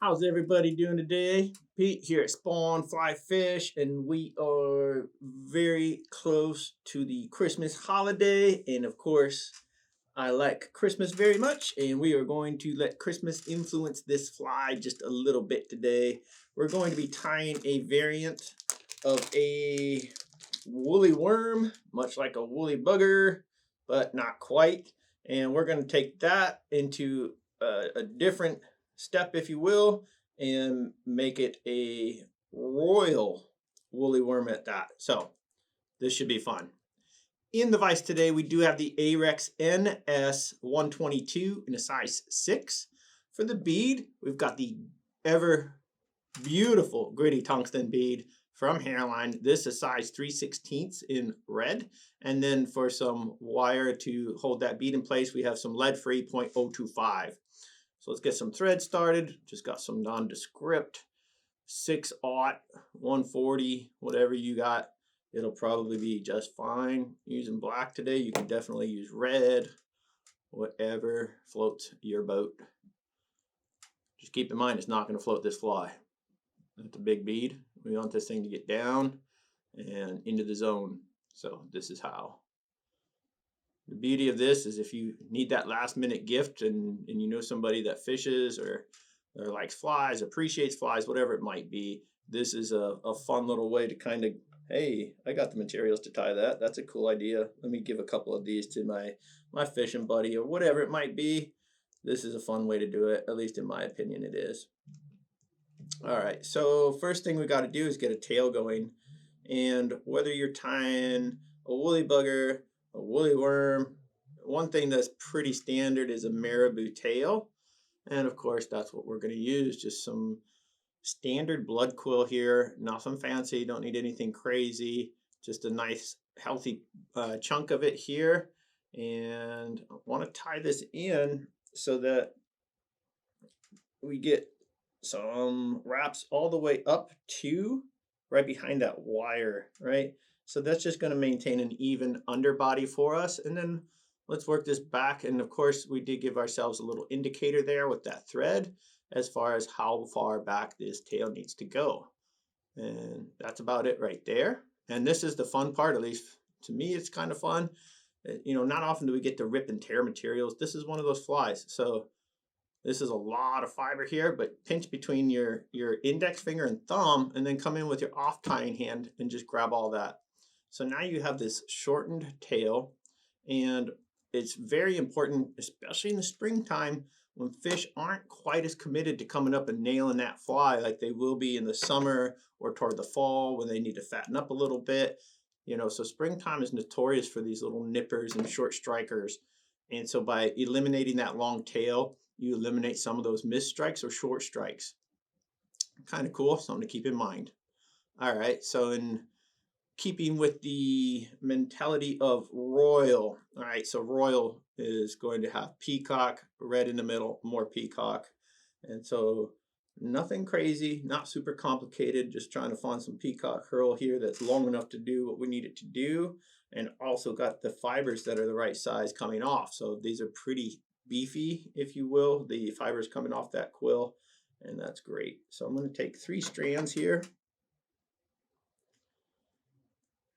How's everybody doing today? Pete here at Spawn Fly Fish, and we are very close to the Christmas holiday. And of course, I like Christmas very much, and we are going to let Christmas influence this fly just a little bit today. We're going to be tying a variant of a woolly worm, much like a woolly bugger, but not quite. And we're going to take that into a different step, if you will, and make it a royal woolly worm at that. So this should be fun. In the vise today, we do have the Ahrex NS122 in a size 6. For the bead, we've got the ever beautiful gritty tungsten bead from Hareline. This is size 3/16 in red. And then for some wire to hold that bead in place, we have some lead-free 0.025. So let's get some thread started. Just got some nondescript 6/0, 140, whatever you got. It'll probably be just fine. Using black today, you can definitely use red, whatever floats your boat. Just keep in mind, it's not going to float this fly. That's a big bead. We want this thing to get down and into the zone. So this is how. The beauty of this is if you need that last minute gift and you know somebody that fishes or likes flies, appreciates flies, whatever it might be, this is a fun little way to kind of, hey, I got the materials to tie that. That's a cool idea. Let me give a couple of these to my fishing buddy or whatever it might be. This is a fun way to do it, at least in my opinion it is. All right, so first thing we got to do is get a tail going. And whether you're tying a woolly bugger, a woolly worm, one thing that's pretty standard is a Marabou tail. And of course, that's what we're going to use. Just some standard blood quill here. Nothing fancy. Don't need anything crazy. Just a nice, healthy chunk of it here. And I want to tie this in so that we get some wraps all the way up to right behind that wire, right? So that's just going to maintain an even underbody for us. And then let's work this back. And of course, we did give ourselves a little indicator there with that thread as far as how far back this tail needs to go. And that's about it right there. And this is the fun part, at least to me, it's kind of fun. You know, not often do we get to rip and tear materials. This is one of those flies. So this is a lot of fiber here, but pinch between your index finger and thumb and then come in with your off tying hand and just grab all that. So now you have this shortened tail, and it's very important, especially in the springtime when fish aren't quite as committed to coming up and nailing that fly like they will be in the summer or toward the fall when they need to fatten up a little bit. You know, so springtime is notorious for these little nippers and short strikers. And so by eliminating that long tail, you eliminate some of those missed strikes or short strikes. Kind of cool, something to keep in mind. All right, so in keeping with the mentality of royal, all right, so royal is going to have peacock, red in the middle, more peacock. And so nothing crazy, not super complicated, just trying to find some peacock herl here that's long enough to do what we need it to do, and also got the fibers that are the right size coming off. So these are pretty beefy, if you will, the fibers coming off that quill, and that's great. So I'm going to take 3 strands here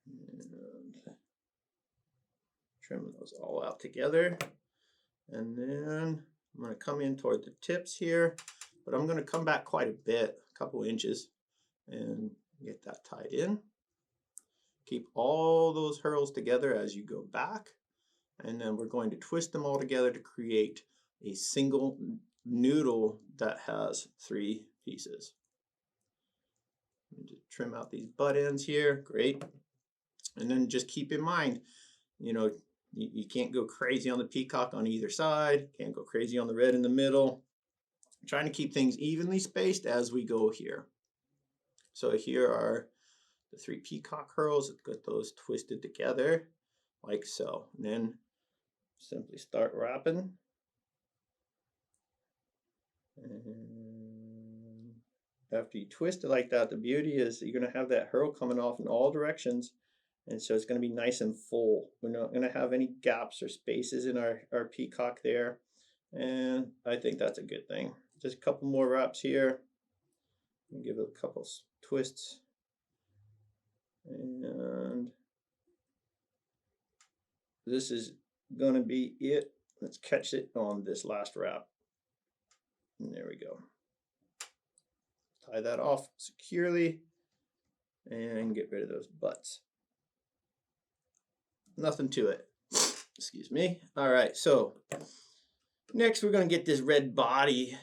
and trim those all out together, and then I'm going to come in toward the tips here, but I'm going to come back quite a bit, a couple inches, and get that tied in. Keep all those herls together as you go back, and then we're going to twist them all together to create a single noodle that has 3 pieces. Just trim out these butt ends here, great. And then just keep in mind, you know, you can't go crazy on the peacock on either side, can't go crazy on the red in the middle. I'm trying to keep things evenly spaced as we go here. So here are the 3 peacock herls. Let's get those twisted together like so. And then simply start wrapping. And after you twist it like that, the beauty is you're going to have that herl coming off in all directions. And so it's going to be nice and full. We're not going to have any gaps or spaces in our peacock there. And I think that's a good thing. Just a couple more wraps here. Give it a couple twists. And this is going to be it. Let's catch it on this last wrap. And there we go. Tie that off securely and get rid of those butts. Nothing to it. Excuse me. All right, so next we're going to get this red body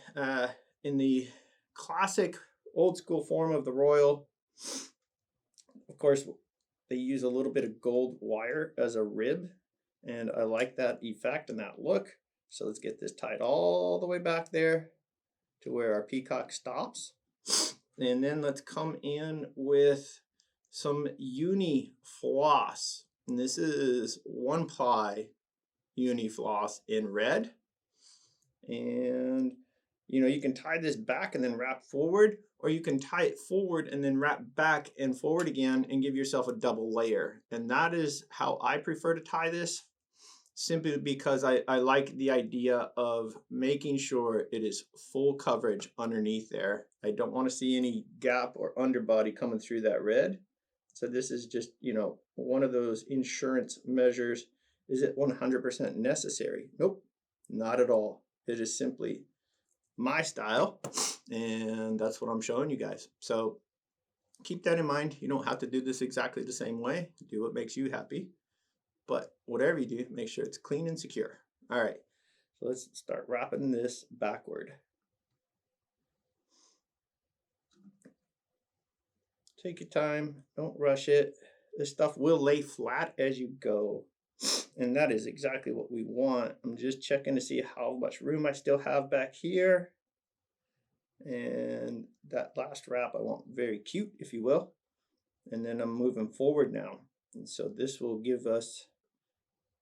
in the classic old school form of the Royal. Of course, they use a little bit of gold wire as a rib, and I like that effect and that look. So let's get this tied all the way back there to where our peacock stops. And then let's come in with some Uni-Floss. And this is 1-ply Uni-Floss in red. And you know, you can tie this back and then wrap forward, or you can tie it forward and then wrap back and forward again and give yourself a double layer. And that is how I prefer to tie this, simply because I like the idea of making sure it is full coverage underneath there. I don't want to see any gap or underbody coming through that red. So this is just, you know, one of those insurance measures. Is it 100% necessary? Nope, not at all. It is simply my style, and that's what I'm showing you guys. So keep that in mind. You don't have to do this exactly the same way. Do what makes you happy. But whatever you do, make sure it's clean and secure. All right, so let's start wrapping this backward. Take your time, don't rush it. This stuff will lay flat as you go. And that is exactly what we want. I'm just checking to see how much room I still have back here. And that last wrap I want very cute, if you will. And then I'm moving forward now. And so this will give us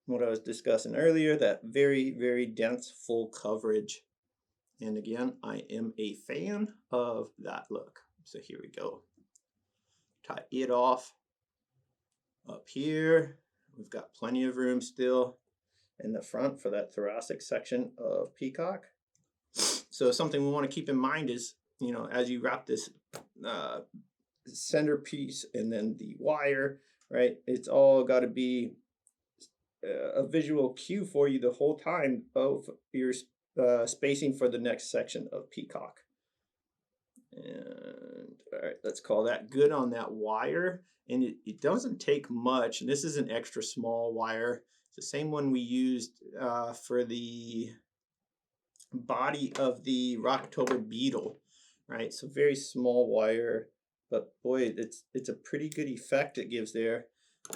what I was discussing earlier, that very, very dense full coverage. And again, I am a fan of that look. So here we go. Tie it off up here. We've got plenty of room still in the front for that thoracic section of Peacock. So something we want to keep in mind is, you know, as you wrap this centerpiece and then the wire, right, it's all got to be a visual cue for you the whole time of your spacing for the next section of Peacock. And all right, let's call that good on that wire. And it doesn't take much. And this is an extra small wire. It's the same one we used for the body of the Rocktober beetle, right? So very small wire, but boy, it's a pretty good effect it gives there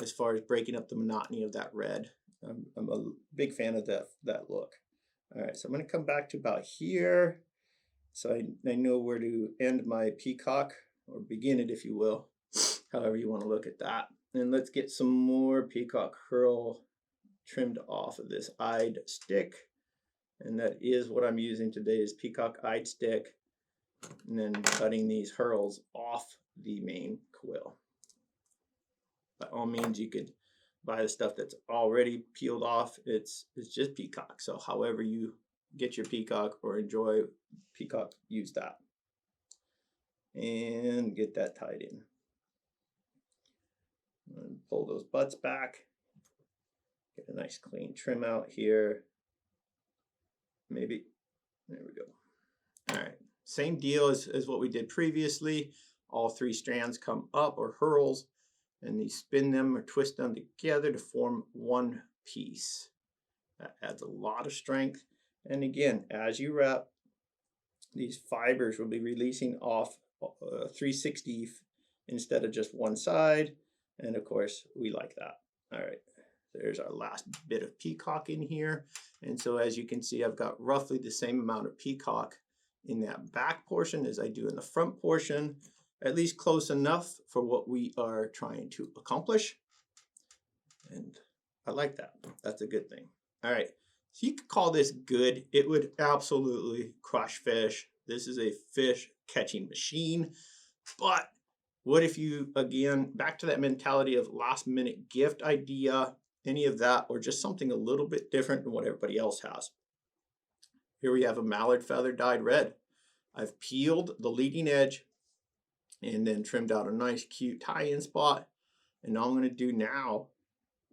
as far as breaking up the monotony of that red. I'm a big fan of that look. All right, so I'm going to come back to about here. So I know where to end my peacock, or begin it, if you will, however you want to look at that. And let's get some more peacock herl trimmed off of this eyed stick. And that is what I'm using today, is peacock eyed stick. And then cutting these herls off the main quill. By all means, you could buy the stuff that's already peeled off. It's just peacock. So however you get your peacock or enjoy peacock, use that. And get that tied in. And pull those butts back. Get a nice clean trim out here. Maybe, there we go. All right, same deal as what we did previously. All three strands come up, or herls, and you spin them or twist them together to form one piece. That adds a lot of strength. And again, as you wrap, these fibers will be releasing off 360 instead of just one side. And of course, we like that. All right, there's our last bit of peacock in here. And so as you can see, I've got roughly the same amount of peacock in that back portion as I do in the front portion, at least close enough for what we are trying to accomplish. And I like that. That's a good thing. All right, so you could call this good. It would absolutely crush fish. This is a fish catching machine. But what if you, again, back to that mentality of last minute gift idea, any of that, or just something a little bit different than what everybody else has. Here we have a mallard feather dyed red. I've peeled the leading edge and then trimmed out a nice cute tie-in spot. And all I'm going to do now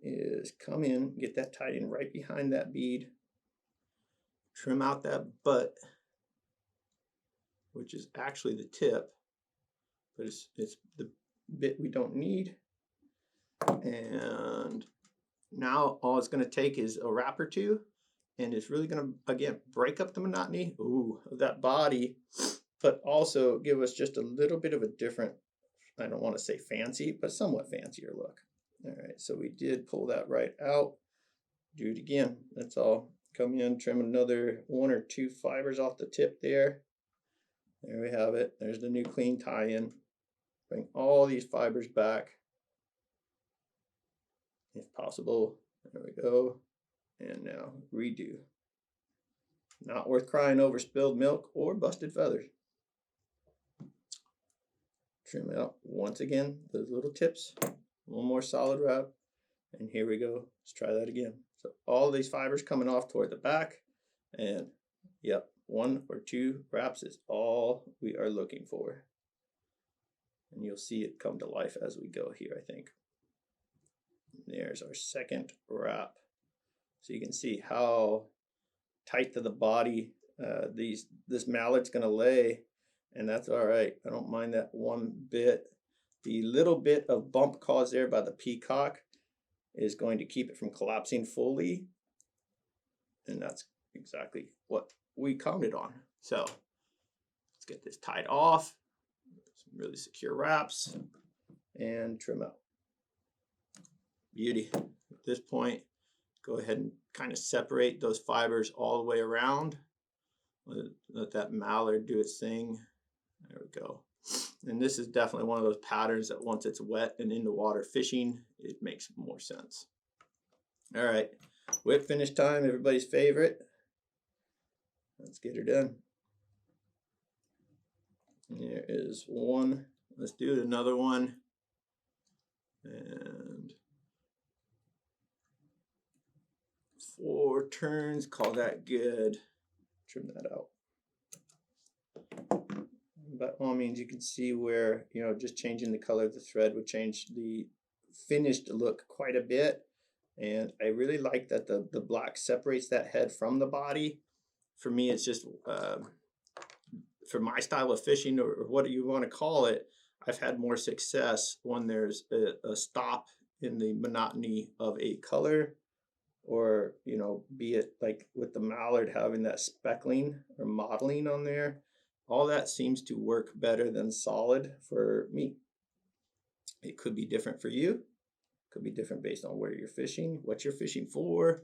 is come in, get that tied in right behind that bead, trim out that butt, which is actually the tip, but it's the bit we don't need. And now all it's going to take is a wrap or two, and it's really going to, again, break up the monotony of that body, but also give us just a little bit of a different, I don't want to say fancy, but somewhat fancier look. All right, so we did pull that right out. Do it again. That's all. Come in, trim another 1 or 2 fibers off the tip there. There we have it. There's the new clean tie-in. Bring all these fibers back, if possible. There we go. And now redo. Not worth crying over spilled milk or busted feathers. Trim it out once again, those little tips. One more solid wrap. And here we go. Let's try that again. So all these fibers coming off toward the back. And yep, 1 or 2 wraps is all we are looking for. And you'll see it come to life as we go here, I think. There's our second wrap. So you can see how tight to the body this mallard's going to lay, and that's all right. I don't mind that one bit. The little bit of bump caused there by the Peacock is going to keep it from collapsing fully, and that's exactly what we counted on. So let's get this tied off. Some really secure wraps and trim out. Beauty. At this point, go ahead and kind of separate those fibers all the way around. Let that mallard do its thing. There we go. And this is definitely one of those patterns that once it's wet and in the water fishing, it makes more sense. All right, whip finish time, everybody's favorite. Let's get her done. There is one. Let's do another one. And 4 turns, call that good. Trim that out. By all means, you can see where, just changing the color of the thread would change the finished look quite a bit. And I really like that the black separates that head from the body. For me, it's just, for my style of fishing, or what you want to call it, I've had more success when there's a stop in the monotony of a color, or, be it like with the mallard having that speckling or mottling on there. All that seems to work better than solid for me. It could be different for you. Could be different based on where you're fishing, what you're fishing for,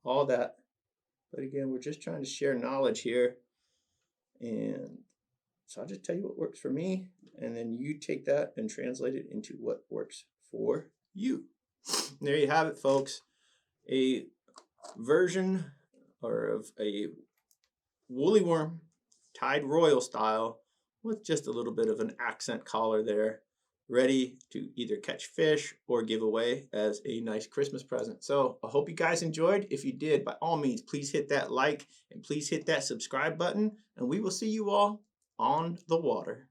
all that. But again, we're just trying to share knowledge here. And so I'll just tell you what works for me, and then you take that and translate it into what works for you. And there you have it, folks. A version of a woolly worm tied royal style with just a little bit of an accent collar there, ready to either catch fish or give away as a nice Christmas present. So I hope you guys enjoyed. If you did, by all means, please hit that like and please hit that subscribe button, and we will see you all on the water.